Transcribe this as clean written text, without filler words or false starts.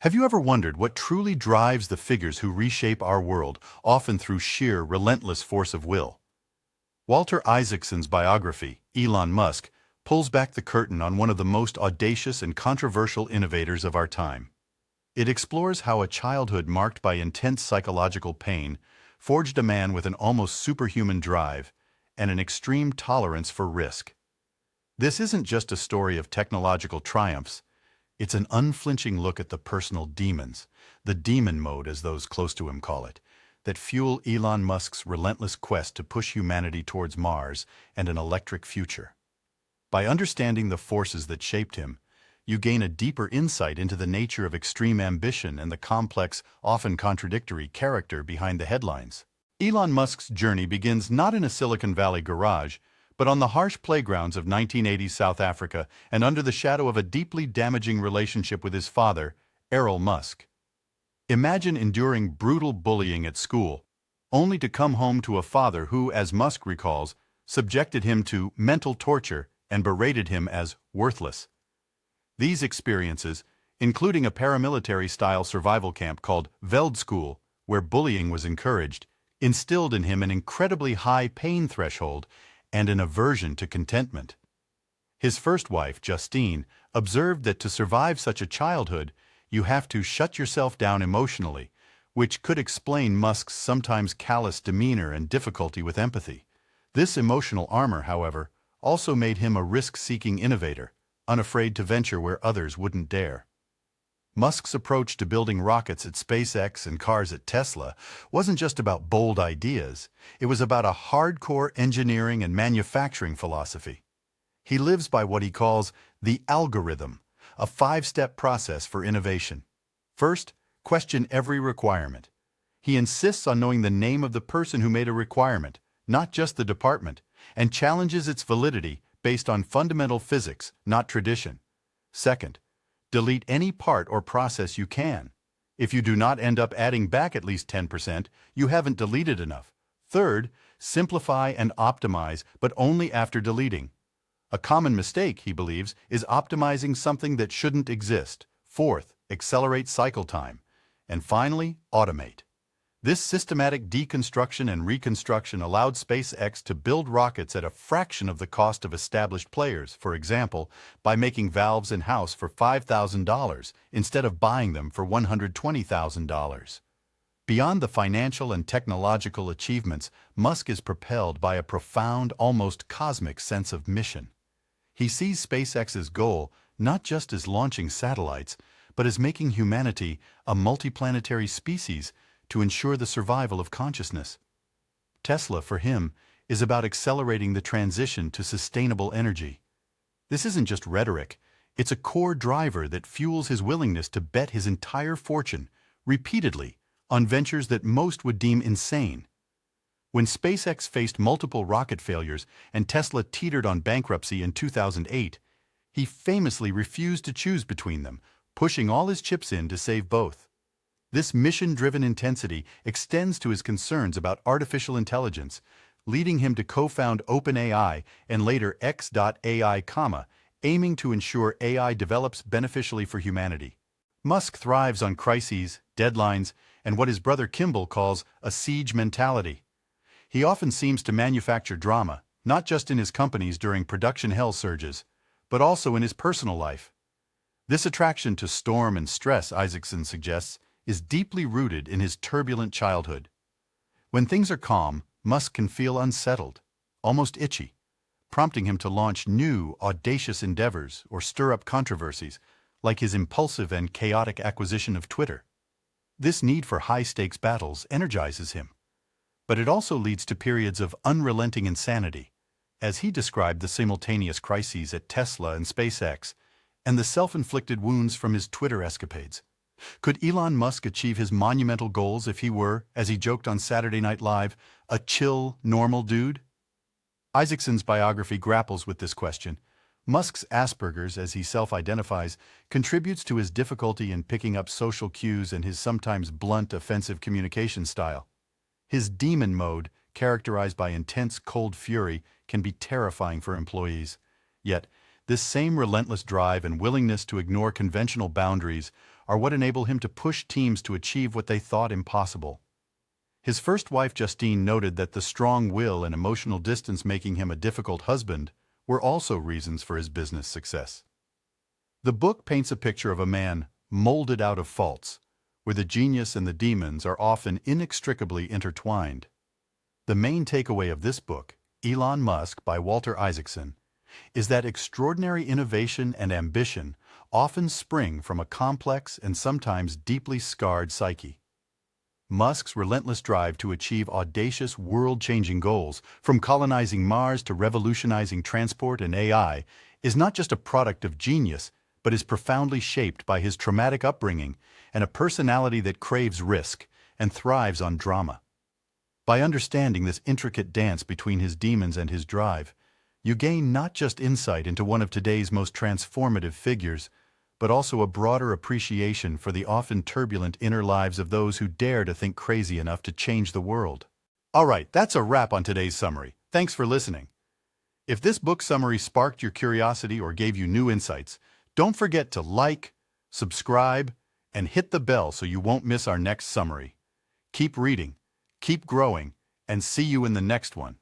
Have you ever wondered what truly drives the figures who reshape our world, often through sheer, relentless force of will? Walter Isaacson's biography, Elon Musk, pulls back the curtain on one of the most audacious and controversial innovators of our time. It explores how a childhood marked by intense psychological pain forged a man with an almost superhuman drive and an extreme tolerance for risk. This isn't just a story of technological triumphs. It's an unflinching look at the personal demons, the demon mode as those close to him call it, that fuel Elon Musk's relentless quest to push humanity towards Mars and an electric future. By understanding the forces that shaped him, you gain a deeper insight into the nature of extreme ambition and the complex, often contradictory character behind the headlines. Elon Musk's journey begins not in a Silicon Valley garage, but on the harsh playgrounds of 1980s South Africa and under the shadow of a deeply damaging relationship with his father, Elon Musk. Imagine enduring brutal bullying at school, only to come home to a father who, as Musk recalls, subjected him to mental torture and berated him as worthless. These experiences, including a paramilitary-style survival camp called Veldskool, where bullying was encouraged, instilled in him an incredibly high pain threshold and an aversion to contentment. His first wife, Justine, observed that to survive such a childhood, you have to shut yourself down emotionally, which could explain Musk's sometimes callous demeanor and difficulty with empathy. This emotional armor, however, also made him a risk-seeking innovator, unafraid to venture where others wouldn't dare. Musk's approach to building rockets at SpaceX and cars at Tesla wasn't just about bold ideas, it was about a hardcore engineering and manufacturing philosophy. He lives by what he calls the algorithm, a 5-step process for innovation. First, question every requirement. He insists on knowing the name of the person who made a requirement, not just the department, and challenges its validity based on fundamental physics, not tradition. Second, delete any part or process you can. If you do not end up adding back at least 10%, you haven't deleted enough. Third, simplify and optimize, but only after deleting. A common mistake, he believes, is optimizing something that shouldn't exist. Fourth, accelerate cycle time. And finally, automate. This systematic deconstruction and reconstruction allowed SpaceX to build rockets at a fraction of the cost of established players, for example, by making valves in-house for $5,000 instead of buying them for $120,000. Beyond the financial and technological achievements, Musk is propelled by a profound, almost cosmic sense of mission. He sees SpaceX's goal not just as launching satellites, but as making humanity a multiplanetary species to ensure the survival of consciousness. Tesla, for him, is about accelerating the transition to sustainable energy. This isn't just rhetoric, it's a core driver that fuels his willingness to bet his entire fortune, repeatedly, on ventures that most would deem insane. When SpaceX faced multiple rocket failures and Tesla teetered on bankruptcy in 2008, he famously refused to choose between them, pushing all his chips in to save both. This mission-driven intensity extends to his concerns about artificial intelligence, leading him to co-found OpenAI and later X.AI, aiming to ensure AI develops beneficially for humanity. Musk thrives on crises, deadlines, and what his brother Kimball calls a siege mentality. He often seems to manufacture drama, not just in his companies during production hell surges, but also in his personal life. This attraction to storm and stress, Isaacson suggests, is deeply rooted in his turbulent childhood. When things are calm, Musk can feel unsettled, almost itchy, prompting him to launch new, audacious endeavors or stir up controversies, like his impulsive and chaotic acquisition of Twitter. This need for high-stakes battles energizes him, but it also leads to periods of unrelenting insanity, as he described the simultaneous crises at Tesla and SpaceX, and the self-inflicted wounds from his Twitter escapades. Could Elon Musk achieve his monumental goals if he were, as he joked on Saturday Night Live, a chill, normal dude? Isaacson's biography grapples with this question. Musk's Asperger's, as he self-identifies, contributes to his difficulty in picking up social cues and his sometimes blunt, offensive communication style. His demon mode, characterized by intense cold fury, can be terrifying for employees. Yet, this same relentless drive and willingness to ignore conventional boundaries are what enable him to push teams to achieve what they thought impossible. His first wife, Justine, noted that the strong will and emotional distance making him a difficult husband were also reasons for his business success. The book paints a picture of a man molded out of faults, where the genius and the demons are often inextricably intertwined. The main takeaway of this book, Elon Musk by Walter Isaacson, is that extraordinary innovation and ambition often spring from a complex and sometimes deeply scarred psyche. Musk's relentless drive to achieve audacious, world-changing goals, from colonizing Mars to revolutionizing transport and AI, is not just a product of genius, but is profoundly shaped by his traumatic upbringing and a personality that craves risk and thrives on drama. By understanding this intricate dance between his demons and his drive, you gain not just insight into one of today's most transformative figures, but also a broader appreciation for the often turbulent inner lives of those who dare to think crazy enough to change the world. All right, that's a wrap on today's summary. Thanks for listening. If this book summary sparked your curiosity or gave you new insights, don't forget to like, subscribe, and hit the bell so you won't miss our next summary. Keep reading, keep growing, and see you in the next one.